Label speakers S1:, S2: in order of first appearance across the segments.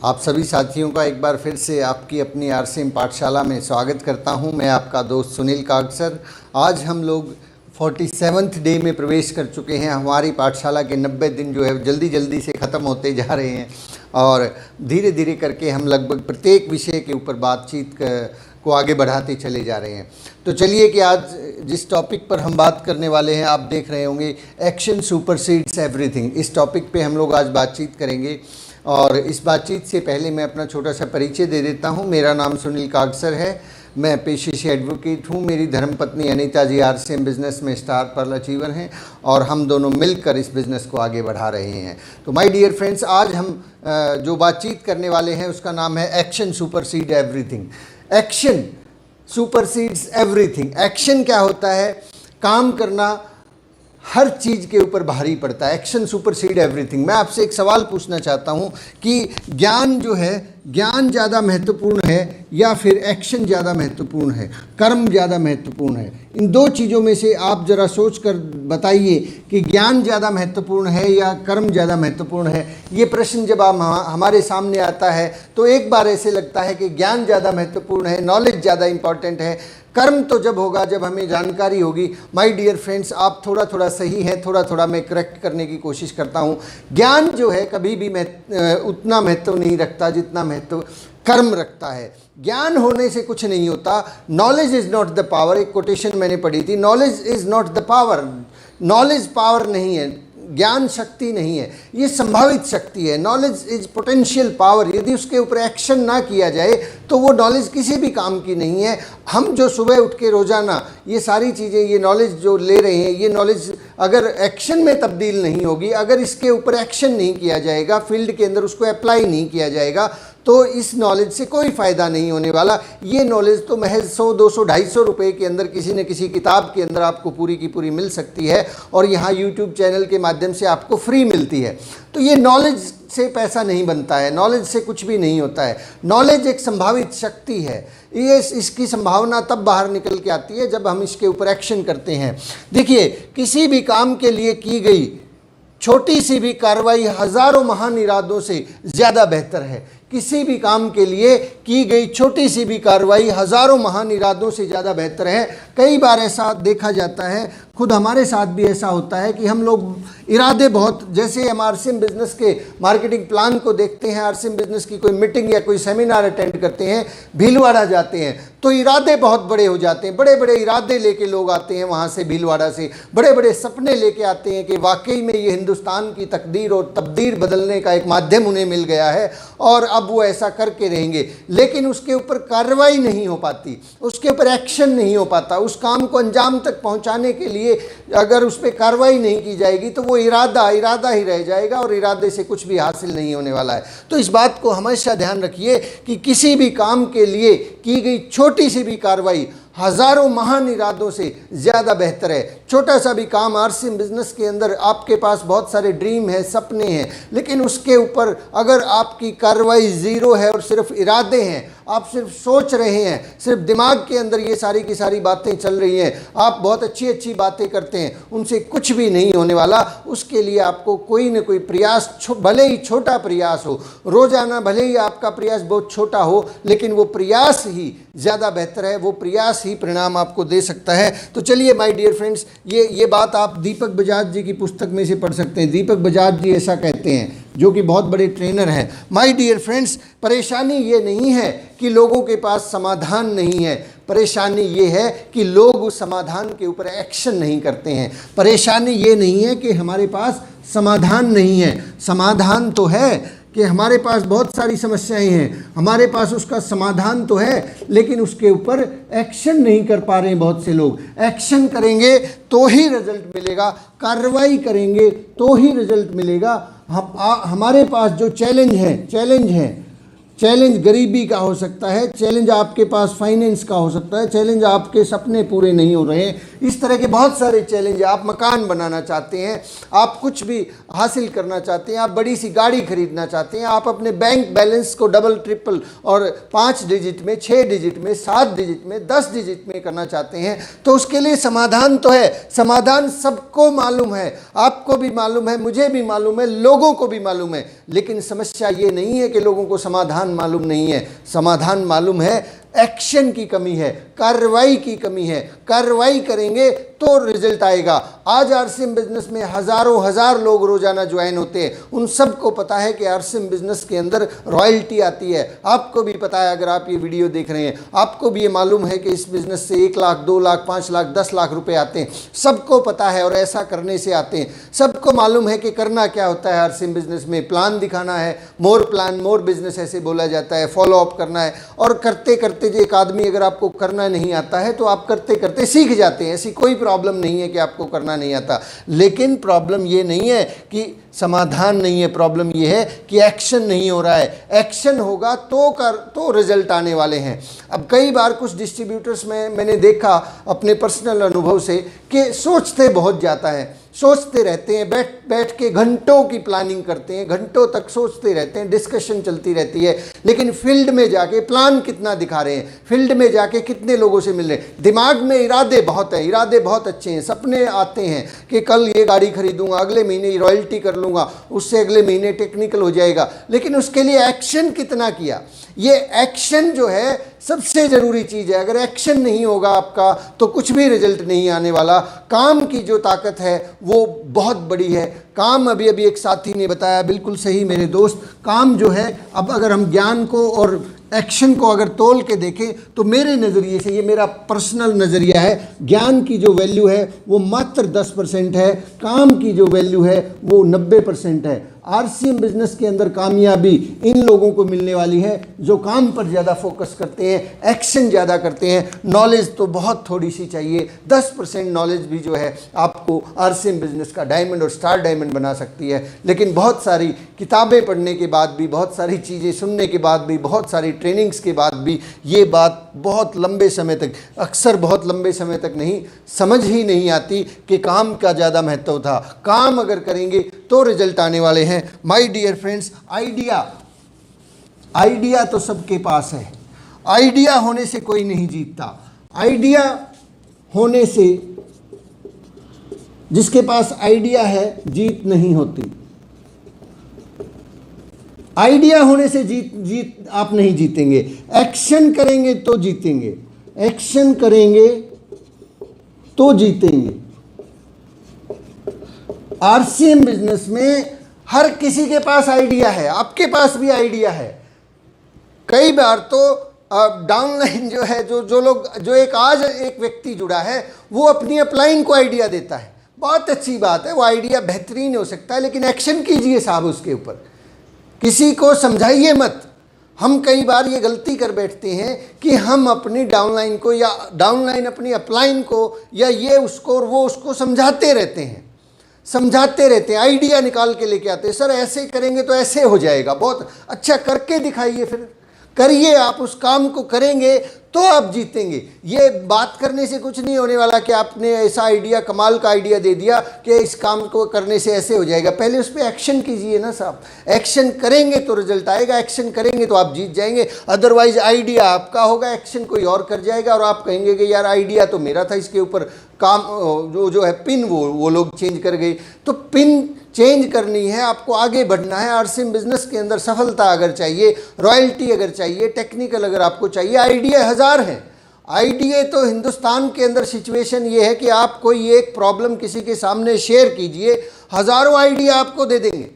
S1: आप सभी साथियों का एक बार फिर से आपकी अपनी आरसीएम पाठशाला में स्वागत करता हूं। मैं आपका दोस्त सुनील कागसर। आज हम लोग 47वें डे में प्रवेश कर चुके हैं। हमारी पाठशाला के 90 दिन जो है जल्दी जल्दी से ख़त्म होते जा रहे हैं और धीरे धीरे करके हम लगभग प्रत्येक विषय के ऊपर बातचीत को आगे बढ़ाते चले जा रहे हैं। तो चलिए कि आज जिस टॉपिक पर हम बात करने वाले हैं, आप देख रहे होंगे एक्शन सुपरसीड्स एवरीथिंग। इस टॉपिक पे हम लोग आज बातचीत करेंगे और इस बातचीत से पहले मैं अपना छोटा सा परिचय दे देता हूं। मेरा नाम सुनील कागसर है। मैं पेशे से एडवोकेट हूं। मेरी धर्मपत्नी अनीता जी आरसीएम बिज़नेस में स्टार पर्ल अचीवर हैं और हम दोनों मिलकर इस बिज़नेस को आगे बढ़ा रहे हैं। तो माय डियर फ्रेंड्स, आज हम जो बातचीत करने वाले हैं उसका नाम है action supersede everything. Action supersedes everything. Action क्या होता है? काम करना हर चीज़ के ऊपर भारी पड़ता है। Action supersede everything. मैं आपसे एक सवाल पूछना चाहता हूं कि ज्ञान जो है, ज्ञान ज़्यादा महत्वपूर्ण है या फिर एक्शन ज़्यादा महत्वपूर्ण है, कर्म ज़्यादा महत्वपूर्ण है? इन दो चीज़ों में से आप ज़रा सोच कर बताइए कि ज्ञान ज़्यादा महत्वपूर्ण है या कर्म ज़्यादा महत्वपूर्ण है। ये प्रश्न जब हमारे सामने आता है तो एक बार ऐसे लगता है कि ज्ञान ज़्यादा महत्वपूर्ण है, नॉलेज ज़्यादा इम्पॉर्टेंट है। कर्म तो जब होगा जब हमें जानकारी होगी। माय डियर फ्रेंड्स, आप थोड़ा थोड़ा सही हैं, थोड़ा थोड़ा मैं करेक्ट करने की कोशिश करता हूँ। ज्ञान जो है कभी भी उतना महत्व नहीं रखता जितना महत्व कर्म रखता है। ज्ञान होने से कुछ नहीं होता। Knowledge is not the power. एक कोटेशन मैंने पढ़ी थी, knowledge is not the power. Knowledge power नहीं है, ज्ञान शक्ति नहीं है, ये संभावित शक्ति है। Knowledge is potential power. यदि उसके ऊपर एक्शन ना किया जाए तो वो नॉलेज किसी भी काम की नहीं है। हम जो सुबह उठ के रोज़ाना ये सारी चीज़ें, ये नॉलेज जो ले रहे हैं, ये नॉलेज अगर एक्शन में तब्दील नहीं होगी, अगर इसके ऊपर एक्शन नहीं किया जाएगा, फील्ड के अंदर उसको अप्लाई नहीं किया जाएगा, तो इस नॉलेज से कोई फ़ायदा नहीं होने वाला। ये नॉलेज तो महज 100, 200, 250 रुपए के अंदर किसी न किसी किताब के अंदर आपको पूरी की पूरी मिल सकती है और यहाँ यूट्यूब चैनल के माध्यम से आपको फ्री मिलती है। तो ये नॉलेज से पैसा नहीं बनता है, नॉलेज से कुछ भी नहीं होता है। नॉलेज एक संभावित शक्ति है। ये इसकी संभावना तब बाहर निकल के आती है जब हम इसके ऊपर एक्शन करते हैं। देखिए, किसी भी काम के लिए की गई छोटी सी भी कार्रवाई हज़ारों महान इरादों से ज़्यादा बेहतर है। किसी भी काम के लिए की गई छोटी सी भी कार्रवाई हज़ारों महान इरादों से ज़्यादा बेहतर है। कई बार ऐसा देखा जाता है, खुद हमारे साथ भी ऐसा होता है कि हम लोग इरादे बहुत, जैसे हम आरसीएम बिज़नेस के मार्केटिंग प्लान को देखते हैं, आरसीएम बिज़नेस की कोई मीटिंग या कोई सेमिनार अटेंड करते हैं, भीलवाड़ा जाते हैं तो इरादे बहुत बड़े हो जाते हैं। बड़े बड़े इरादे लेके लोग आते हैं वहाँ से, भीलवाड़ा से बड़े बड़े सपने लेके आते हैं कि वाकई में ये हिंदुस्तान की तकदीर और तब्दीर बदलने का एक माध्यम उन्हें मिल गया है और अब वो ऐसा करके रहेंगे। लेकिन उसके ऊपर कार्रवाई नहीं हो पाती, उसके ऊपर एक्शन नहीं हो पाता। उस काम को अंजाम तक पहुंचाने के लिए अगर उस पर कार्रवाई नहीं की जाएगी तो वो इरादा ही रह जाएगा और इरादे से कुछ भी हासिल नहीं होने वाला है। तो इस बात को हमेशा ध्यान रखिए कि किसी भी काम के लिए की गई छोटी सी भी कार्रवाई हज़ारों महान इरादों से ज़्यादा बेहतर है। छोटा सा भी काम आरसीएम बिज़नेस के अंदर, आपके पास बहुत सारे ड्रीम है, सपने हैं, लेकिन उसके ऊपर अगर आपकी कार्रवाई ज़ीरो है और सिर्फ इरादे हैं, आप सिर्फ सोच रहे हैं, सिर्फ दिमाग के अंदर ये सारी की सारी बातें चल रही हैं, आप बहुत अच्छी अच्छी बातें करते हैं, उनसे कुछ भी नहीं होने वाला। उसके लिए आपको कोई न कोई प्रयास, भले ही छोटा प्रयास हो, रोज़ाना भले ही आपका प्रयास बहुत छोटा हो, लेकिन वो प्रयास ही ज़्यादा बेहतर है, वो प्रयास ही परिणाम आपको दे सकता है। तो चलिए माय डियर फ्रेंड्स, ये बात आप दीपक बजाज जी की पुस्तक में से पढ़ सकते हैं। दीपक बजाज जी ऐसा कहते हैं, जो कि बहुत बड़े ट्रेनर हैं। माय डियर फ्रेंड्स, परेशानी ये नहीं है कि लोगों के पास समाधान नहीं है, परेशानी ये है कि लोग उस समाधान के ऊपर एक्शन नहीं करते हैं। परेशानी ये नहीं है कि हमारे पास समाधान नहीं है, समाधान तो है कि हमारे पास बहुत सारी समस्याएं हैं, हमारे पास उसका समाधान तो है, लेकिन उसके ऊपर एक्शन नहीं कर पा रहे हैं बहुत से लोग। एक्शन करेंगे तो ही रिजल्ट मिलेगा, कार्रवाई करेंगे तो ही रिजल्ट मिलेगा। हमारे पास जो चैलेंज है चैलेंज गरीबी का हो सकता है, चैलेंज आपके पास फाइनेंस का हो सकता है, चैलेंज आपके सपने पूरे नहीं हो रहे हैं, इस तरह के बहुत सारे चैलेंज। आप मकान बनाना चाहते हैं, आप कुछ भी हासिल करना चाहते हैं, आप बड़ी सी गाड़ी खरीदना चाहते हैं, आप अपने बैंक बैलेंस को डबल ट्रिपल और 5 डिजिट में, 6 डिजिट में, 7 डिजिट में, 10 डिजिट में करना चाहते हैं, तो उसके लिए समाधान तो है। समाधान सबको मालूम है, आपको भी मालूम है, मुझे भी मालूम है, लोगों को भी मालूम है। लेकिन समस्या ये नहीं है कि लोगों को समाधान मालूम नहीं है, समाधान मालूम है, एक्शन की कमी है, कार्रवाई की कमी है। कार्रवाई करेंगे तो रिजल्ट आएगा। आज आरसीएम बिजनेस में हज़ारों हज़ार लोग रोजाना ज्वाइन होते हैं। उन सबको पता है कि आरसीएम बिजनेस के अंदर रॉयल्टी आती है। आपको भी पता है, अगर आप ये वीडियो देख रहे हैं, आपको भी ये मालूम है कि इस बिजनेस से 1 लाख, 2 लाख, 5 लाख, 10 लाख रुपए आते हैं। सबको पता है और ऐसा करने से आते हैं। सबको मालूम है कि करना क्या होता है आरसीएम बिजनेस में। प्लान दिखाना है, मोर प्लान मोर बिजनेस ऐसे बोला जाता है। फॉलो अप करना है, और करते करते जो एक आदमी, अगर आपको करना नहीं आता है तो आप करते करते सीख जाते हैं। ऐसी कोई प्रॉब्लम नहीं है कि आपको करना नहीं आता। लेकिन प्रॉब्लम ये नहीं है कि समाधान नहीं है, प्रॉब्लम ये है कि एक्शन नहीं हो रहा है। एक्शन होगा तो रिजल्ट आने वाले हैं। अब कई बार कुछ डिस्ट्रीब्यूटर्स में मैंने देखा अपने पर्सनल अनुभव से कि सोचते बहुत ज़्यादा है, सोचते रहते हैं, बैठ के घंटों की प्लानिंग करते हैं, घंटों तक सोचते रहते हैं, डिस्कशन चलती रहती है। लेकिन फील्ड में जाके प्लान कितना दिखा रहे हैं, फील्ड में जाके कितने लोगों से मिल रहे हैं। दिमाग में इरादे बहुत हैं, इरादे बहुत अच्छे हैं, सपने आते हैं कि कल ये गाड़ी खरीदूंगा, अगले महीने रॉयल्टी कर लूँगा, उससे अगले महीने टेक्निकल हो जाएगा। लेकिन उसके लिए एक्शन कितना किया, ये एक्शन जो है सबसे ज़रूरी चीज़ है। अगर एक्शन नहीं होगा आपका तो कुछ भी रिजल्ट नहीं आने वाला। काम की जो ताकत है वो बहुत बड़ी है। काम, अभी एक साथी ने बताया, बिल्कुल सही मेरे दोस्त, काम जो है, अब अगर हम ज्ञान को और एक्शन को अगर तोल के देखें तो मेरे नज़रिए से, ये मेरा पर्सनल नज़रिया है, ज्ञान की जो वैल्यू है वो मात्र 10% है, काम की जो वैल्यू है वो 90% है। आरसीएम बिजनेस के अंदर कामयाबी इन लोगों को मिलने वाली है जो काम पर ज़्यादा फोकस करते हैं, एक्शन ज़्यादा करते हैं। नॉलेज तो बहुत थोड़ी सी चाहिए, 10% नॉलेज भी जो है आपको आरसीएम बिजनेस का डायमंड और स्टार डायमंड बना सकती है। लेकिन बहुत सारी किताबें पढ़ने के बाद भी, बहुत सारी चीज़ें सुनने के बाद भी, बहुत सारी ट्रेनिंग्स के बाद भी ये बात बहुत लंबे समय तक, अक्सर बहुत लंबे समय तक नहीं समझ ही नहीं आती कि काम का ज़्यादा महत्व था। काम अगर करेंगे तो रिजल्ट आने वाले हैं। माय डियर फ्रेंड्स, आइडिया तो सबके पास है, आइडिया होने से कोई नहीं जीतता। आइडिया होने से, जिसके पास आइडिया है जीत नहीं होती। आइडिया होने से जीत आप नहीं जीतेंगे, एक्शन करेंगे तो जीतेंगे, एक्शन करेंगे तो जीतेंगे। आरसीएम बिजनेस में हर किसी के पास आइडिया है, आपके पास भी आइडिया है। कई बार तो डाउनलाइन जो है, जो लोग, जो एक व्यक्ति जुड़ा है, वो अपनी अपलाइन को आइडिया देता है, बहुत अच्छी बात है, वो आइडिया बेहतरीन हो सकता है, लेकिन एक्शन कीजिए साहब उसके ऊपर, किसी को समझाइए मत। हम कई बार ये गलती कर बैठते हैं कि हम अपनी डाउनलाइन को या डाउनलाइन अपनी अपलाइन को या ये उसको और वो उसको समझाते रहते हैं, आइडिया निकाल के लेके आते हैं। सर ऐसे करेंगे तो ऐसे हो जाएगा, बहुत अच्छा करके दिखाइए, फिर करिए, आप उस काम को करेंगे तो आप जीतेंगे। ये बात करने से कुछ नहीं होने वाला कि आपने ऐसा आइडिया, कमाल का आइडिया दे दिया कि इस काम को करने से ऐसे हो जाएगा। पहले उस पर एक्शन कीजिए ना साहब, एक्शन करेंगे तो रिजल्ट आएगा, एक्शन करेंगे तो आप जीत जाएंगे। अदरवाइज आइडिया आपका होगा, एक्शन कोई और कर जाएगा और आप कहेंगे कि यार आइडिया तो मेरा था, इसके ऊपर काम जो है पिन वो लोग चेंज कर गए। तो पिन चेंज करनी है, आपको आगे बढ़ना है। आरसीएम बिजनेस के अंदर सफलता अगर चाहिए, रॉयल्टी अगर चाहिए, टेक्निकल अगर आपको चाहिए, आइडिया हज़ार हैं। आइडिया तो हिंदुस्तान के अंदर सिचुएशन ये है कि आप कोई एक प्रॉब्लम किसी के सामने शेयर कीजिए, हज़ारों आइडिया आपको दे देंगे,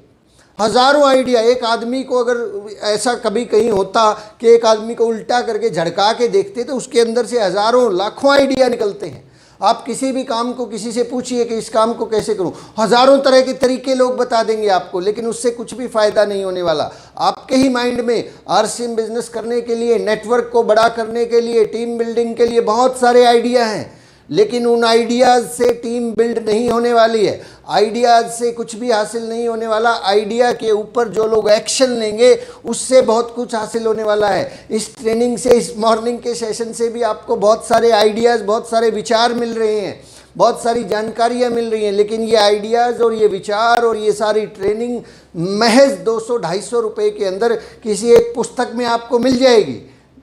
S1: हज़ारों आइडिया। एक आदमी को अगर ऐसा कभी कहीं होता कि एक आदमी को उल्टा करके झड़का के देखते तो उसके अंदर से हज़ारों लाखों आइडिया निकलते हैं। आप किसी भी काम को किसी से पूछिए कि इस काम को कैसे करूं, हज़ारों तरह के तरीके लोग बता देंगे आपको, लेकिन उससे कुछ भी फ़ायदा नहीं होने वाला। आपके ही माइंड में आरसीएम बिजनेस करने के लिए, नेटवर्क को बड़ा करने के लिए, टीम बिल्डिंग के लिए बहुत सारे आइडिया हैं, लेकिन उन आइडियाज़ से टीम बिल्ड नहीं होने वाली है। आइडियाज से कुछ भी हासिल नहीं होने वाला, आइडिया के ऊपर जो लोग एक्शन लेंगे उससे बहुत कुछ हासिल होने वाला है। इस ट्रेनिंग से, इस मॉर्निंग के सेशन से भी आपको बहुत सारे आइडियाज़, बहुत सारे विचार मिल रहे हैं, बहुत सारी जानकारियाँ मिल रही हैं, लेकिन ये आइडियाज़ और ये विचार और ये सारी ट्रेनिंग महज 200-250 रुपये के अंदर किसी एक पुस्तक में आपको मिल जाएगी।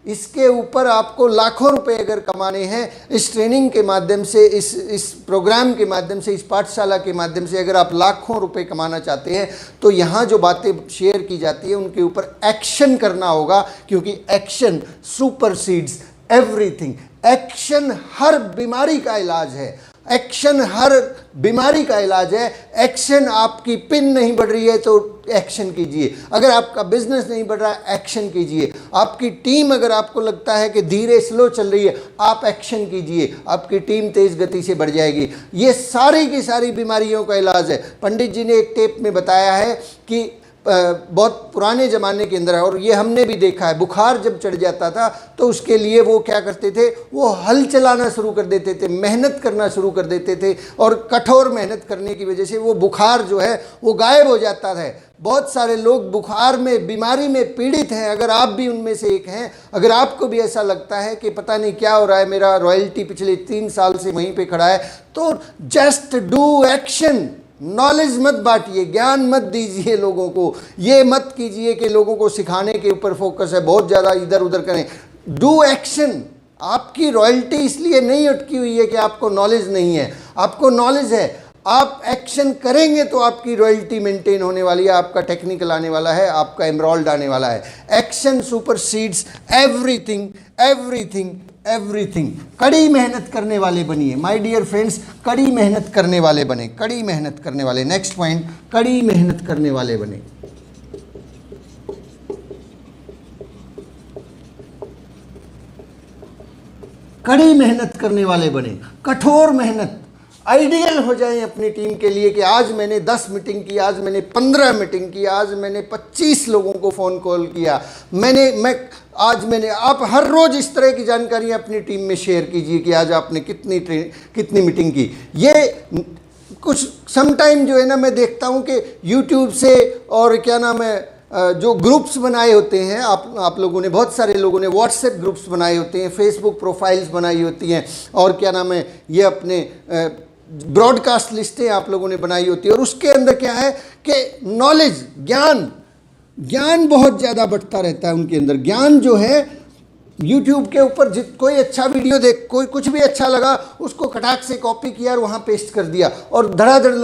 S1: इसके ऊपर आपको लाखों रुपए अगर कमाने हैं इस ट्रेनिंग के माध्यम से, इस प्रोग्राम के माध्यम से, इस पाठशाला के माध्यम से अगर आप लाखों रुपए कमाना चाहते हैं तो यहाँ जो बातें शेयर की जाती है उनके ऊपर एक्शन करना होगा, क्योंकि एक्शन सुपरसीड्स एवरीथिंग। एक्शन हर बीमारी का इलाज है, एक्शन हर बीमारी का इलाज है। एक्शन, आपकी पिन नहीं बढ़ रही है तो एक्शन कीजिए, अगर आपका बिजनेस नहीं बढ़ रहा है एक्शन कीजिए, आपकी टीम अगर आपको लगता है कि धीरे स्लो चल रही है आप एक्शन कीजिए, आपकी टीम तेज गति से बढ़ जाएगी। ये सारी की सारी बीमारियों का इलाज है। पंडित जी ने एक टेप में बताया है कि बहुत पुराने ज़माने के अंदर है, और ये हमने भी देखा है, बुखार जब चढ़ जाता था तो उसके लिए वो क्या करते थे, वो हल चलाना शुरू कर देते थे, मेहनत करना शुरू कर देते थे, और कठोर मेहनत करने की वजह से वो बुखार जो है वो गायब हो जाता था। बहुत सारे लोग बुखार में, बीमारी में पीड़ित हैं, अगर आप भी उनमें से एक हैं, अगर आपको भी ऐसा लगता है कि पता नहीं क्या हो रहा है, मेरा रॉयल्टी पिछले 3 साल से वहीं पे खड़ा है, तो जस्ट डू एक्शन। नॉलेज मत बांटिए, ज्ञान मत दीजिए लोगों को, ये मत कीजिए कि लोगों को सिखाने के ऊपर फोकस है, बहुत ज़्यादा इधर उधर करें। Do action. आपकी रॉयल्टी इसलिए नहीं अटकी हुई है कि आपको नॉलेज नहीं है, आपको नॉलेज है। आप एक्शन करेंगे तो आपकी रॉयल्टी मेंटेन होने वाली है, आपका टेक्निकल आने वाला है, आपका एमरॉल्ड आने वाला है। Action supersedes everything, everything, everything. कड़ी मेहनत करने वाले बनिए माय डियर फ्रेंड्स, कड़ी मेहनत करने वाले बने, कड़ी मेहनत करने वाले। नेक्स्ट पॉइंट, कड़ी मेहनत करने वाले बने। कड़ी मेहनत करने वाले बने, कठोर मेहनत। आइडियल हो जाएं अपनी टीम के लिए कि आज मैंने 10 मीटिंग की, आज मैंने 15 मीटिंग की, आज मैंने 25 लोगों को फ़ोन कॉल किया, आज मैंने। आप हर रोज़ इस तरह की जानकारियाँ अपनी टीम में शेयर कीजिए कि आज आपने कितनी मीटिंग की। ये कुछ समटाइम जो है ना, मैं देखता हूँ कि यूट्यूब से और क्या नाम है, जो ग्रुप्स बनाए होते हैं आप लोगों ने, बहुत सारे लोगों ने व्हाट्सएप ग्रुप्स बनाए होते हैं, फेसबुक प्रोफाइल्स बनाई होती हैं, और क्या नाम है, ये अपने ब्रॉडकास्ट लिस्टें आप लोगों ने बनाई होती है, और उसके अंदर क्या है कि नॉलेज, ज्ञान बहुत ज़्यादा बढ़ता रहता है उनके अंदर। ज्ञान जो है यूट्यूब के ऊपर कोई अच्छा वीडियो देख, कोई कुछ भी अच्छा लगा उसको कटाक से कॉपी किया और वहाँ पेस्ट कर दिया और धड़ाधड़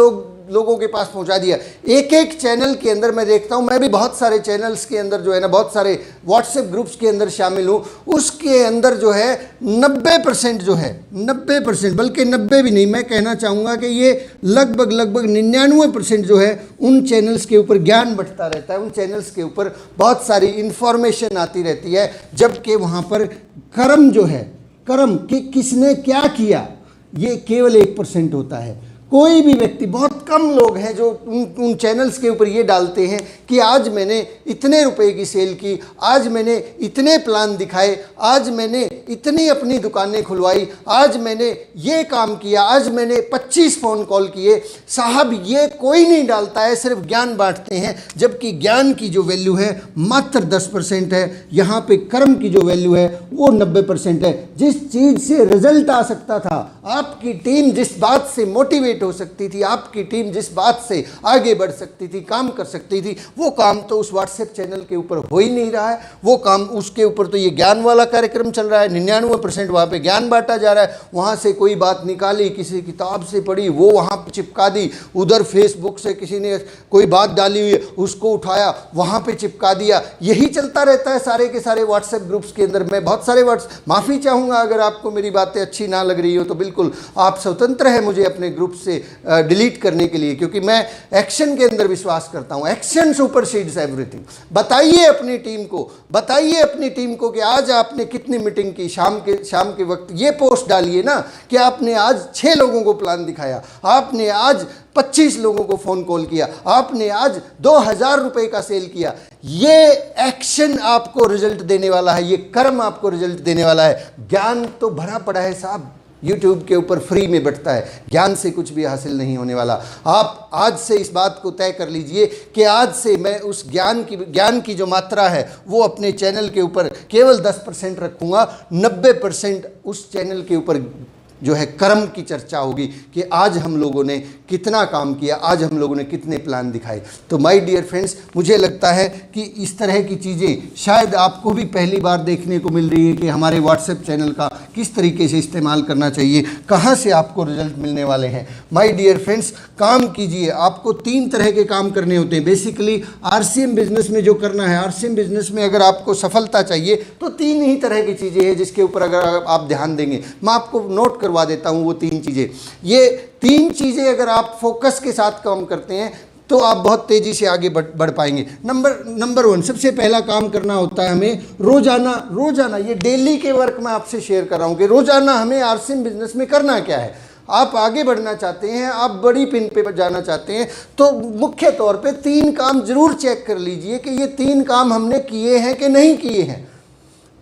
S1: लोगों के पास पहुंचा दिया। एक एक चैनल के अंदर मैं देखता हूं, मैं भी बहुत सारे चैनल्स के अंदर जो है ना, बहुत सारे व्हाट्सएप ग्रुप्स के अंदर शामिल हूं, उसके अंदर जो है 90% जो है, 90%, बल्कि 90 भी नहीं, मैं कहना चाहूँगा कि ये लगभग 99% जो है उन चैनल्स के ऊपर ज्ञान बढ़ता रहता है, उन चैनल्स के ऊपर बहुत सारी इन्फॉर्मेशन आती रहती है, जबकि वहाँ पर कर्म जो है, कर्म कि किसने क्या किया, ये केवल 1% होता है। कोई भी व्यक्ति, बहुत कम लोग हैं जो उन चैनल्स के ऊपर ये डालते हैं कि आज मैंने इतने रुपए की सेल की, आज मैंने इतने प्लान दिखाए, आज मैंने इतनी अपनी दुकानें खुलवाई, आज मैंने ये काम किया, आज मैंने 25 फ़ोन कॉल किए। साहब ये कोई नहीं डालता है, सिर्फ ज्ञान बांटते हैं, जबकि ज्ञान की जो वैल्यू है मात्र 10% है। यहाँ पे कर्म की जो वैल्यू है वो 90% है। जिस चीज़ से रिजल्ट आ सकता था, आपकी टीम जिस बात से मोटिवेट हो सकती थी, आपकी टीम जिस बात से आगे बढ़ सकती थी, काम कर सकती थी, वो काम तो उस व्हाट्सएप चैनल के ऊपर हो ही नहीं रहा है। वो काम, उसके ऊपर तो ये ज्ञान वाला कार्यक्रम चल रहा है, 99% वहाँ पे ज्ञान बांटा जा रहा है। वहाँ से कोई बात निकाली, किसी किताब से पढ़ी, वो वहाँ पे चिपका दी, उधर फेसबुक से किसी ने कोई बात डाली हुई है उसको उठाया वहाँ पे चिपका दिया। यही चलता रहता है सारे के सारे व्हाट्सएप ग्रुप्स के अंदर। मैं बहुत सारे माफ़ी चाहूँगा अगर आपको मेरी बातें अच्छी ना लग रही हो तो बिल्कुल आप स्वतंत्र है मुझे अपने ग्रुप से डिलीट करने के लिए, क्योंकि मैं एक्शन के अंदर विश्वास करता हूं। Action supersedes everything. बताइए अपनी टीम को, बताइए अपनी टीम को कि आज आपने कितनी मीटिंग की। शाम के वक्त ये पोस्ट डालिए ना कि आपने आज 6 लोगों को प्लान दिखाया, आपने आज 25 लोगों को फ़ोन कॉल किया, आपने आज 2000 रुपए का सेल किया। ये एक्शन आपको रिजल्ट देने वाला है, ये कर्म आपको रिजल्ट देने वाला है। ज्ञान तो भरा पड़ा है साहब, YouTube के ऊपर फ्री में बंटता है, ज्ञान से कुछ भी हासिल नहीं होने वाला। आप आज से इस बात को तय कर लीजिए कि आज से मैं उस ज्ञान की जो मात्रा है वो अपने चैनल के ऊपर केवल 10% रखूँगा, 90% उस चैनल के ऊपर जो है कर्म की चर्चा होगी कि आज हम लोगों ने कितना काम किया, आज हम लोगों ने कितने प्लान दिखाए। तो माय डियर फ्रेंड्स, मुझे लगता है कि इस तरह की चीज़ें शायद आपको भी पहली बार देखने को मिल रही है कि हमारे व्हाट्सएप चैनल का किस तरीके से इस्तेमाल करना चाहिए, कहाँ से आपको रिजल्ट मिलने वाले हैं। माय डियर फ्रेंड्स, काम कीजिए। आपको 3 तरह के काम करने होते हैं बेसिकली RCM बिजनेस में। जो करना है RCM बिजनेस में, अगर आपको सफलता चाहिए तो 3 ही तरह की चीज़ें हैं जिसके ऊपर अगर आप ध्यान देंगे। मैं आपको नोट करवा देता हूं वो 3 चीज़ें। ये 3 चीज़ें अगर आप फोकस के साथ काम करते हैं तो आप बहुत तेज़ी से आगे बढ़ पाएंगे। नंबर 1, सबसे पहला काम करना होता है हमें रोज़ाना ये डेली के वर्क मैं आपसे शेयर कर रहा हूँ कि रोज़ाना हमें RCM बिजनेस में करना क्या है। आप आगे बढ़ना चाहते हैं, आप बड़ी पिन पे जाना चाहते हैं, तो मुख्य तौर पे 3 काम जरूर चेक कर लीजिए कि ये 3 काम हमने किए हैं कि नहीं किए हैं।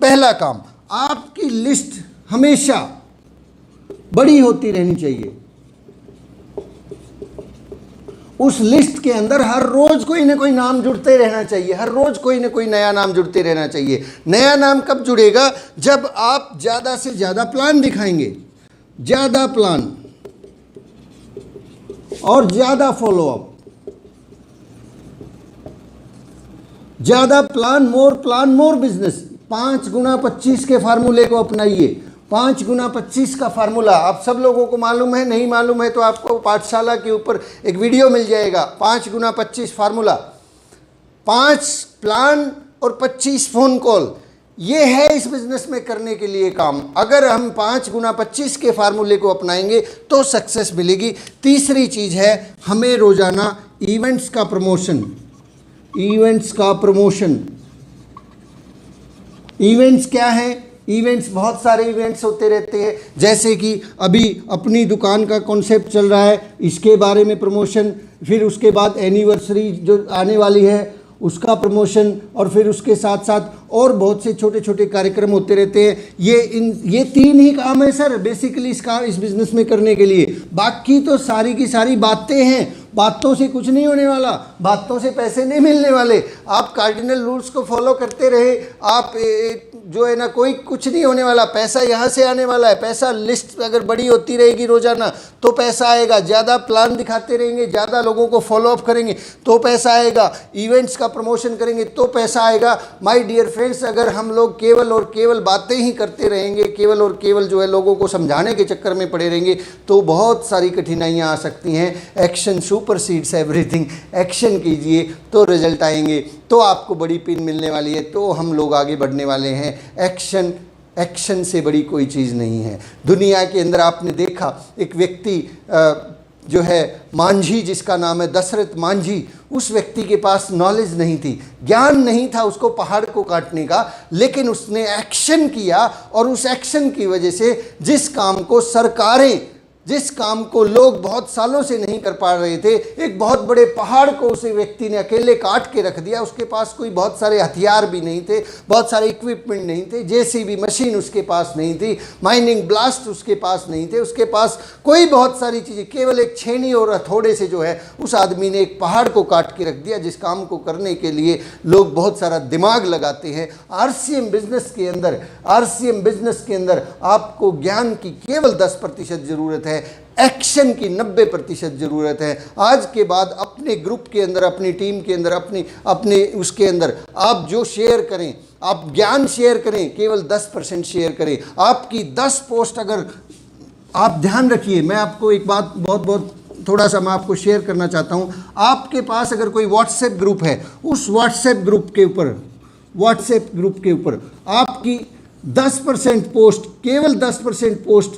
S1: पहला काम, आपकी लिस्ट हमेशा बड़ी होती रहनी चाहिए। उस लिस्ट के अंदर हर रोज कोई ना कोई नाम जुड़ते रहना चाहिए, हर रोज कोई ना कोई नया नाम जुड़ते रहना चाहिए। नया नाम कब जुड़ेगा? जब आप ज़्यादा से ज़्यादा प्लान दिखाएंगे, ज़्यादा प्लान और ज़्यादा फॉलोअप। ज़्यादा प्लान मोर बिजनेस। 5 गुना 25 के फार्मूले को अपनाइए। 5 गुना 25 का फार्मूला आप सब लोगों को मालूम है, नहीं मालूम है तो आपको पाठशाला के ऊपर एक वीडियो मिल जाएगा। 5 गुना 25 फार्मूला, 5 प्लान और 25 फ़ोन कॉल, ये है इस बिज़नेस में करने के लिए काम। अगर हम 5 गुना 25 के फार्मूले को अपनाएंगे तो सक्सेस मिलेगी। तीसरी चीज़ है, हमें रोज़ाना इवेंट्स का प्रमोशन। इवेंट्स क्या है? इवेंट्स, बहुत सारे इवेंट्स होते रहते हैं। जैसे कि अभी अपनी दुकान का कॉन्सेप्ट चल रहा है, इसके बारे में प्रमोशन, फिर उसके बाद एनिवर्सरी जो आने वाली है उसका प्रमोशन, और फिर उसके साथ साथ और बहुत से छोटे छोटे कार्यक्रम होते रहते हैं। ये 3 ही काम है सर बेसिकली इस बिज़नेस में करने के लिए। बाकी तो सारी की सारी बातें हैं, बातों से कुछ नहीं होने वाला, बातों से पैसे नहीं मिलने वाले। आप कार्डिनल रूल्स को फॉलो करते रहे, आप जो है ना, कोई कुछ नहीं होने वाला। पैसा यहाँ से आने वाला है। पैसा लिस्ट अगर बड़ी होती रहेगी रोज़ाना तो पैसा आएगा। ज़्यादा प्लान दिखाते रहेंगे, ज़्यादा लोगों को फॉलोअप करेंगे तो पैसा आएगा। इवेंट्स का प्रमोशन करेंगे तो पैसा आएगा। माय डियर फ्रेंड्स, अगर हम लोग केवल और केवल बातें ही करते रहेंगे, केवल और केवल जो है लोगों को समझाने के चक्कर में पड़े रहेंगे तो बहुत सारी कठिनाइयाँ आ सकती हैं। Action supersedes everything. एक्शन कीजिए तो रिजल्ट आएंगे, तो आपको बड़ी पिन मिलने वाली है, तो हम लोग आगे बढ़ने वाले हैं। एक्शन से बड़ी कोई चीज़ नहीं है दुनिया के अंदर। आपने देखा एक व्यक्ति जो है मांझी, जिसका नाम है दशरथ मांझी, उस व्यक्ति के पास नॉलेज नहीं थी, ज्ञान नहीं था उसको पहाड़ को काटने का, लेकिन उसने एक्शन किया और उस एक्शन की वजह से जिस काम को लोग बहुत सालों से नहीं कर पा रहे थे, एक बहुत बड़े पहाड़ को उस व्यक्ति ने अकेले काट के रख दिया। उसके पास कोई बहुत सारे हथियार भी नहीं थे, बहुत सारे इक्विपमेंट नहीं थे, जेसीबी मशीन उसके पास नहीं थी, माइनिंग ब्लास्ट उसके पास नहीं थे, उसके पास कोई बहुत सारी चीज़ें, केवल एक छेनी और हथौड़े से जो है उस आदमी ने एक पहाड़ को काट के रख दिया। जिस काम को करने के लिए लोग बहुत सारा दिमाग लगाते हैं, RCM बिजनेस के अंदर आपको ज्ञान की केवल 10% ज़रूरत है, एक्शन की 90% ज़रूरत है। आज के बाद अपने ग्रुप के अंदर, अपनी टीम के अंदर, अपने उसके अंदर आप जो शेयर करें, आप ज्ञान शेयर करें, केवल 10% शेयर करें। आपकी 10 पोस्ट, अगर आप ध्यान रखिए, मैं आपको एक बात बहुत थोड़ा सा मैं आपको शेयर करना चाहता हूँ। आपके पास अगर कोई व्हाट्सएप ग्रुप है, उस व्हाट्सएप ग्रुप के ऊपर आपकी 10% पोस्ट, केवल 10% पोस्ट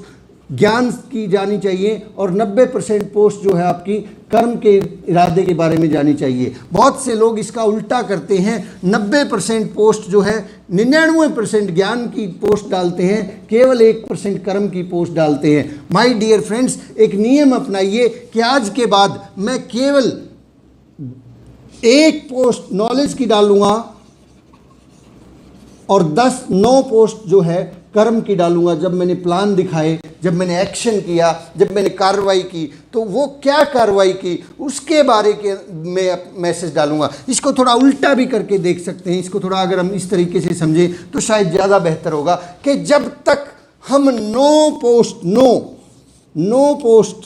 S1: ज्ञान की जानी चाहिए और 90% पोस्ट जो है आपकी कर्म के इरादे के बारे में जानी चाहिए। बहुत से लोग इसका उल्टा करते हैं, 90% पोस्ट जो है 99% ज्ञान की पोस्ट डालते हैं, केवल 1% कर्म की पोस्ट डालते हैं। माय डियर फ्रेंड्स, एक नियम अपनाइए कि आज के बाद मैं केवल 1 पोस्ट नॉलेज की डालूंगा और 9 पोस्ट जो है कर्म की डालूंगा। जब मैंने प्लान दिखाए जब मैंने एक्शन किया, जब मैंने कार्रवाई की, तो वो क्या कार्रवाई की उसके बारे के में मैसेज डालूंगा। इसको थोड़ा उल्टा भी करके देख सकते हैं, इसको थोड़ा अगर हम इस तरीके से समझें तो शायद ज़्यादा बेहतर होगा कि जब तक हम नो पोस्ट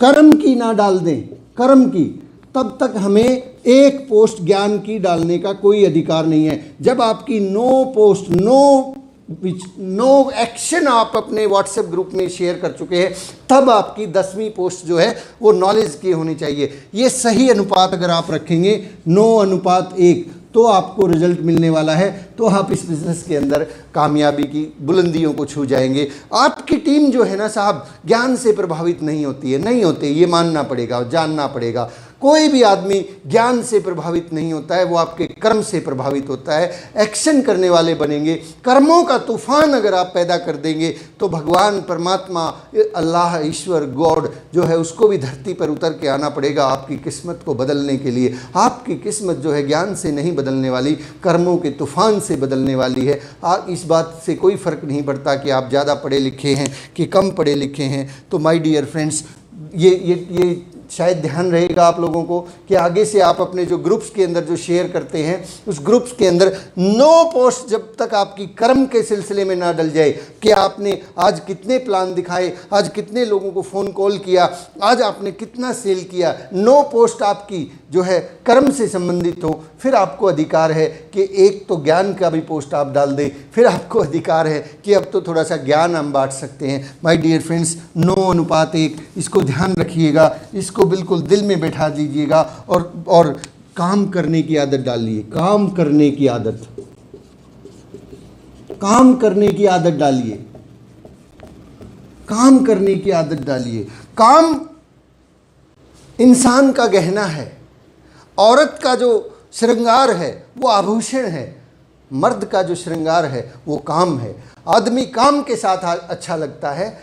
S1: कर्म की ना डाल दें, कर्म की, तब तक हमें एक पोस्ट ज्ञान की डालने का कोई अधिकार नहीं है। जब आपकी नो पोस्ट, नो एक्शन आप अपने व्हाट्सएप ग्रुप में शेयर कर चुके हैं, तब आपकी 10वीं पोस्ट जो है वो नॉलेज की होनी चाहिए। ये सही अनुपात अगर आप रखेंगे 9:1 तो आपको रिजल्ट मिलने वाला है, तो आप इस बिज़नेस के अंदर कामयाबी की बुलंदियों को छू जाएंगे। आपकी टीम जो है ना साहब, ज्ञान से प्रभावित नहीं होती है, नहीं होते, ये मानना पड़ेगा, जानना पड़ेगा। कोई भी आदमी ज्ञान से प्रभावित नहीं होता है, वो आपके कर्म से प्रभावित होता है। एक्शन करने वाले बनेंगे, कर्मों का तूफान अगर आप पैदा कर देंगे तो भगवान परमात्मा, अल्लाह, ईश्वर, गॉड जो है उसको भी धरती पर उतर के आना पड़ेगा आपकी किस्मत को बदलने के लिए। आपकी किस्मत जो है ज्ञान से नहीं बदलने वाली, कर्मों के तूफान से बदलने वाली है। इस बात से कोई फ़र्क नहीं पड़ता कि आप ज़्यादा पढ़े लिखे हैं कि कम पढ़े लिखे हैं। तो माय डियर फ्रेंड्स, ये शायद ध्यान रहेगा आप लोगों को कि आगे से आप अपने जो ग्रुप्स के अंदर जो शेयर करते हैं, उस ग्रुप्स के अंदर नो पोस्ट जब तक आपकी कर्म के सिलसिले में ना डल जाए कि आपने आज कितने प्लान दिखाए, आज कितने लोगों को फ़ोन कॉल किया, आज आपने कितना सेल किया, नो पोस्ट आपकी जो है कर्म से संबंधित हो, फिर आपको अधिकार है कि एक तो ज्ञान का भी पोस्ट आप डाल दें, फिर आपको अधिकार है कि अब तो थोड़ा सा ज्ञान हम बांट सकते हैं। माय डियर फ्रेंड्स, 9:1 इसको ध्यान रखिएगा, इसको बिल्कुल दिल में बैठा दीजिएगा और काम करने की आदत डालिए। काम करने की आदत, काम करने की आदत डालिए, काम करने की आदत डालिए। काम इंसान का गहना है, औरत का जो श्रृंगार है वो आभूषण है, मर्द का जो श्रृंगार है वो काम है। आदमी काम के साथ अच्छा लगता है।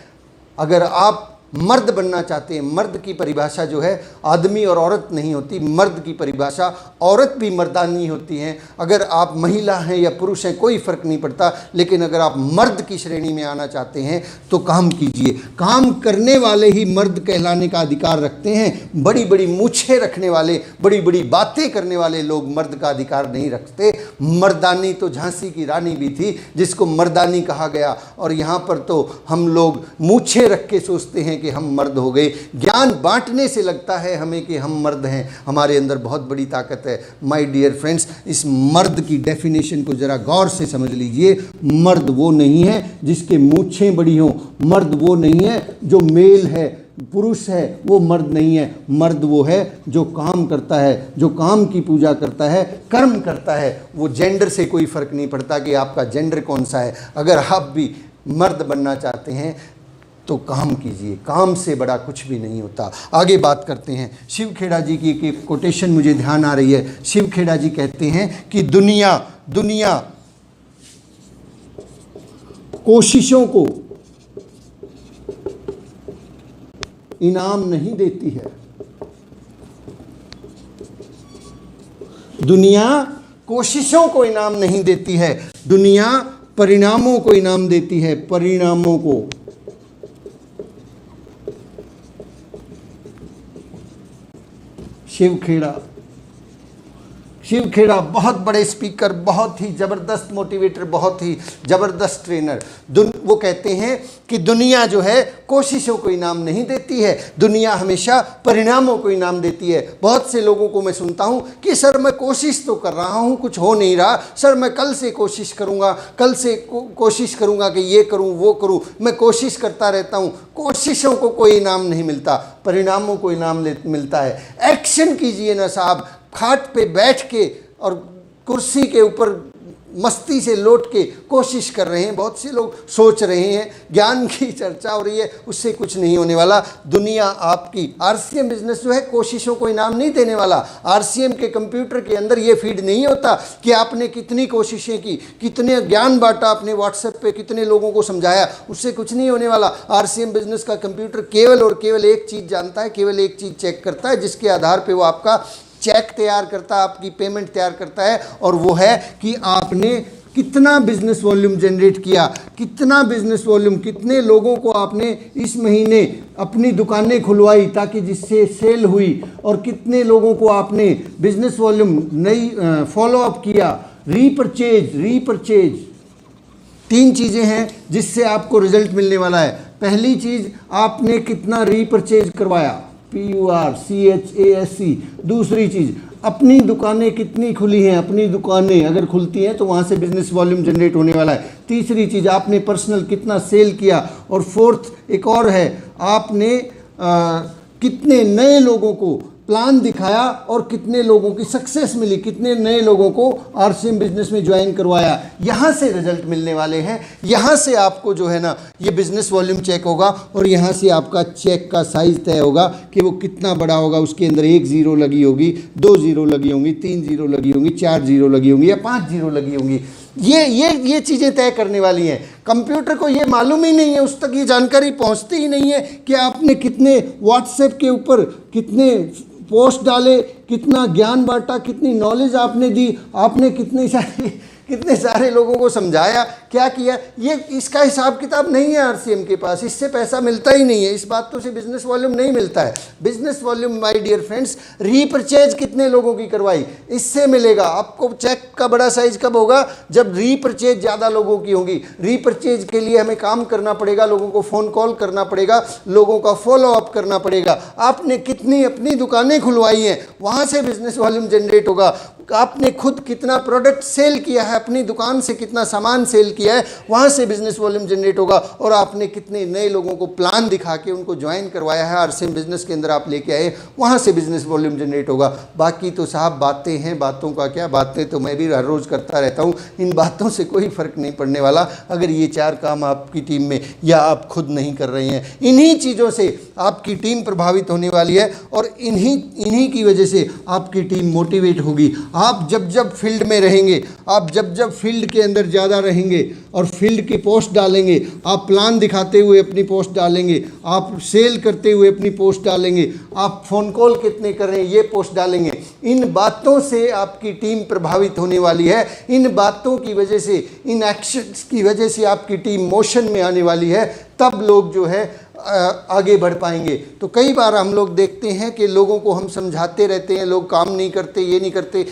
S1: अगर आप मर्द बनना चाहते हैं, मर्द की परिभाषा जो है आदमी और औरत नहीं होती, मर्द की परिभाषा औरत भी मर्दानी होती हैं। अगर आप महिला हैं या पुरुष हैं कोई फ़र्क नहीं पड़ता, लेकिन अगर आप मर्द की श्रेणी में आना चाहते हैं तो काम कीजिए। काम करने वाले ही मर्द कहलाने का अधिकार रखते हैं। बड़ी बड़ी मूछें रखने वाले, बड़ी बड़ी बातें करने वाले लोग मर्द का अधिकार नहीं रखते। मर्दानी तो झांसी की रानी भी थी जिसको मर्दानी कहा गया, और यहाँ पर तो हम लोग मूछें रख के सोचते हैं कि हम मर्द हो गए। ज्ञान बांटने से लगता है हमें कि हम मर्द हैं, हमारे अंदर बहुत बड़ी ताकत है। माय डियर फ्रेंड्स, इस मर्द की डेफिनेशन को ज़रा गौर से समझ लीजिए। मर्द वो नहीं है जिसके मूंछें बड़ी हों, मर्द वो नहीं है जो मेल है, पुरुष है वो मर्द नहीं है। मर्द वो है जो काम करता है, जो काम की पूजा करता है, कर्म करता है। वो जेंडर से कोई फ़र्क नहीं पड़ता कि आपका जेंडर कौन सा है। अगर आप भी मर्द बनना चाहते हैं तो काम कीजिए, काम से बड़ा कुछ भी नहीं होता। आगे बात करते हैं। शिव खेड़ा जी की एक कोटेशन मुझे ध्यान आ रही है। शिव खेड़ा जी कहते हैं कि दुनिया कोशिशों को इनाम नहीं देती है, दुनिया कोशिशों को इनाम नहीं देती है, दुनिया परिणामों को इनाम देती है, परिणामों को। शिव खेड़ा बहुत बड़े स्पीकर, बहुत ही ज़बरदस्त मोटिवेटर, बहुत ही ज़बरदस्त ट्रेनर। वो कहते हैं कि दुनिया जो है कोशिशों को इनाम नहीं देती है, दुनिया हमेशा परिणामों को इनाम देती है। बहुत से लोगों को मैं सुनता हूँ कि सर मैं कोशिश तो कर रहा हूँ, कुछ हो नहीं रहा, सर मैं कल से कोशिश करूँगा, कल से कोशिश करूँगा कि ये करूँ वो करूँ, मैं कोशिश करता रहता हूँ। कोशिशों को कोई इनाम नहीं मिलता, परिणामों को इनाम मिलता है। एक्शन कीजिए ना साहब। खाट पे बैठ के और कुर्सी के ऊपर मस्ती से लौट के कोशिश कर रहे हैं। बहुत से लोग सोच रहे हैं ज्ञान की चर्चा हो रही है, उससे कुछ नहीं होने वाला। दुनिया आपकी आरसीएम बिजनेस जो है कोशिशों को इनाम नहीं देने वाला। आरसीएम के कंप्यूटर के अंदर ये फीड नहीं होता कि आपने कितनी कोशिशें की, कितने ज्ञान बांटा, आपने व्हाट्सएप पे कितने लोगों को समझाया, उससे कुछ नहीं होने वाला। आरसीएम बिजनेस का कंप्यूटर केवल और केवल एक चीज़ जानता है, केवल एक चीज़ चेक करता है, जिसके आधार पर वो आपका चेक तैयार करता है, आपकी पेमेंट तैयार करता है, और वो है कि आपने कितना बिजनेस वॉल्यूम जनरेट किया, कितना बिजनेस वॉल्यूम, कितने लोगों को आपने इस महीने अपनी दुकानें खुलवाई ताकि जिससे सेल हुई, और कितने लोगों को आपने बिजनेस वॉल्यूम नई फॉलो अप किया, रीपरचेज। 3 चीज़ें हैं जिससे आपको रिजल्ट मिलने वाला है। पहली चीज़, आपने कितना रीपरचेज करवाया, PURCHASE। दूसरी चीज़, अपनी दुकानें कितनी खुली हैं, अपनी दुकानें अगर खुलती हैं तो वहाँ से बिजनेस वॉल्यूम जनरेट होने वाला है। तीसरी चीज़, आपने पर्सनल कितना सेल किया। और फोर्थ एक और है, आपने कितने नए लोगों को प्लान दिखाया और कितने लोगों की सक्सेस मिली, कितने नए लोगों को RCM बिजनेस में ज्वाइन करवाया। यहाँ से रिजल्ट मिलने वाले हैं। यहाँ से आपको जो है ना ये बिजनेस वॉल्यूम चेक होगा और यहाँ से आपका चेक का साइज़ तय होगा कि वो कितना बड़ा होगा। उसके अंदर 1 ज़ीरो लगी होगी, 2 ज़ीरो लगी होंगी, 3 ज़ीरो लगी होंगी, 4 ज़ीरो लगी होंगी या 5 ज़ीरो लगी होंगी। ये चीज़ें तय करने वाली हैं। कंप्यूटर को ये मालूम ही नहीं है, उस तक ये जानकारी पहुंचती ही नहीं है कि आपने कितने व्हाट्सएप के ऊपर कितने पोस्ट डाले, कितना ज्ञान बांटा, कितनी नॉलेज आपने दी, आपने कितने सारे लोगों को समझाया, क्या किया। ये इसका हिसाब किताब नहीं है RCM के पास, इससे पैसा मिलता ही नहीं है। इस बातों से बिजनेस वॉल्यूम नहीं मिलता है। Business volume my dear friends, repurchase कितने लोगों की करवाई, इससे मिलेगा। आपको चेक का बड़ा साइज कब होगा, जब रीपरचेज ज़्यादा लोगों की होगी। रीपरचेज के लिए हमें काम करना पड़ेगा, लोगों को फ़ोन कॉल करना पड़ेगा, लोगों का फॉलो अप करना पड़ेगा। आपने कितनी अपनी दुकानें खुलवाई हैं, वहाँ से बिजनेस वॉल्यूम जनरेट होगा। आपने खुद कितना प्रोडक्ट सेल किया है, अपनी दुकान से कितना सामान सेल किया है, वहाँ से बिजनेस वॉल्यूम जनरेट होगा। और आपने कितने नए लोगों को प्लान दिखा के उनको ज्वाइन करवाया है, RCM बिजनेस के अंदर आप लेके आए, वहाँ से बिजनेस वॉल्यूम जनरेट होगा। बाकी तो साहब बातें हैं, बातों का क्या, बातें तो मैं भी हर रोज़ करता रहता हूँ। इन बातों से कोई फ़र्क नहीं पड़ने वाला अगर ये 4 काम आपकी टीम में या आप खुद नहीं कर रहे हैं। इन्हीं चीज़ों से आपकी टीम प्रभावित होने वाली है और इन्हीं की वजह से आपकी टीम मोटिवेट होगी। आप जब फील्ड में रहेंगे, आप जब फील्ड के अंदर ज़्यादा रहेंगे और फील्ड की पोस्ट डालेंगे, आप प्लान दिखाते हुए अपनी पोस्ट डालेंगे, आप सेल करते हुए अपनी पोस्ट डालेंगे, आप फ़ोन कॉल कितने कर रहे हैं ये पोस्ट डालेंगे। इन बातों से आपकी टीम प्रभावित होने वाली है। इन बातों की वजह से, इन एक्शंस की वजह से आपकी टीम मोशन में आने वाली है। तब लोग जो है आगे बढ़ पाएंगे। तो कई बार हम लोग देखते हैं कि लोगों को हम समझाते रहते हैं, लोग काम नहीं करते, ये नहीं करते।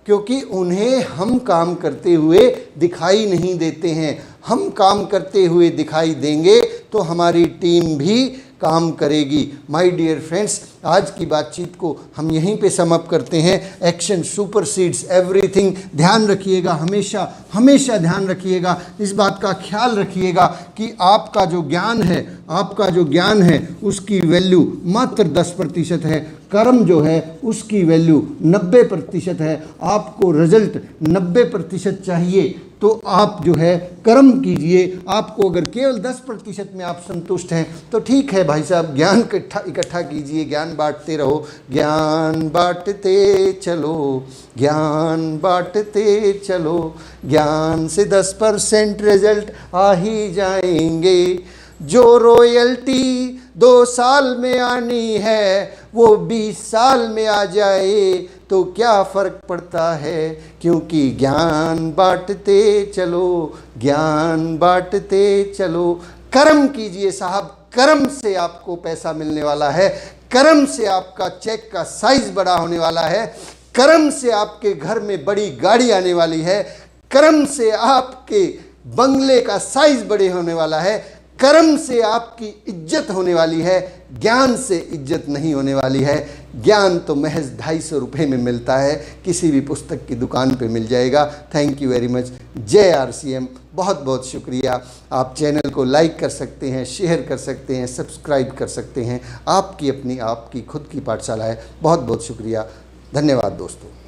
S1: क्योंकि उन्हें हम काम करते हुए दिखाई नहीं देते हैं। हम काम करते हुए दिखाई देंगे तो हमारी टीम भी काम करेगी। माय डियर फ्रेंड्स, आज की बातचीत को हम यहीं पे सम अप करते हैं। Action supersedes everything. ध्यान रखिएगा, हमेशा ध्यान रखिएगा, इस बात का ख्याल रखिएगा कि आपका जो ज्ञान है उसकी वैल्यू मात्र 10% है। कर्म जो है उसकी वैल्यू 90% है। आपको रिजल्ट 90% चाहिए तो आप जो है कर्म कीजिए। आपको अगर केवल 10% में आप संतुष्ट हैं तो ठीक है भाई साहब, ज्ञान इकट्ठा कीजिए, ज्ञान बांटते रहो, ज्ञान बांटते चलो, ज्ञान बांटते चलो। ज्ञान से 10% रिजल्ट आ ही जाएंगे। जो रॉयल्टी 2 साल में आनी है वो 20 साल में आ जाए तो क्या फ़र्क पड़ता है, क्योंकि ज्ञान बांटते चलो, ज्ञान बांटते चलो। कर्म कीजिए साहब, कर्म से आपको पैसा मिलने वाला है, कर्म से आपका चेक का साइज बड़ा होने वाला है, कर्म से आपके घर में बड़ी गाड़ी आने वाली है, कर्म से आपके बंगले का साइज बड़े होने वाला है, कर्म से आपकी इज्जत होने वाली है। ज्ञान से इज्जत नहीं होने वाली है। ज्ञान तो महज 250 रुपये में मिलता है, किसी भी पुस्तक की दुकान पे मिल जाएगा। Thank you very much. जय RCM। बहुत बहुत शुक्रिया। आप चैनल को लाइक कर सकते हैं, शेयर कर सकते हैं, सब्सक्राइब कर सकते हैं। आपकी खुद की पाठशाला है। बहुत बहुत शुक्रिया। धन्यवाद दोस्तों।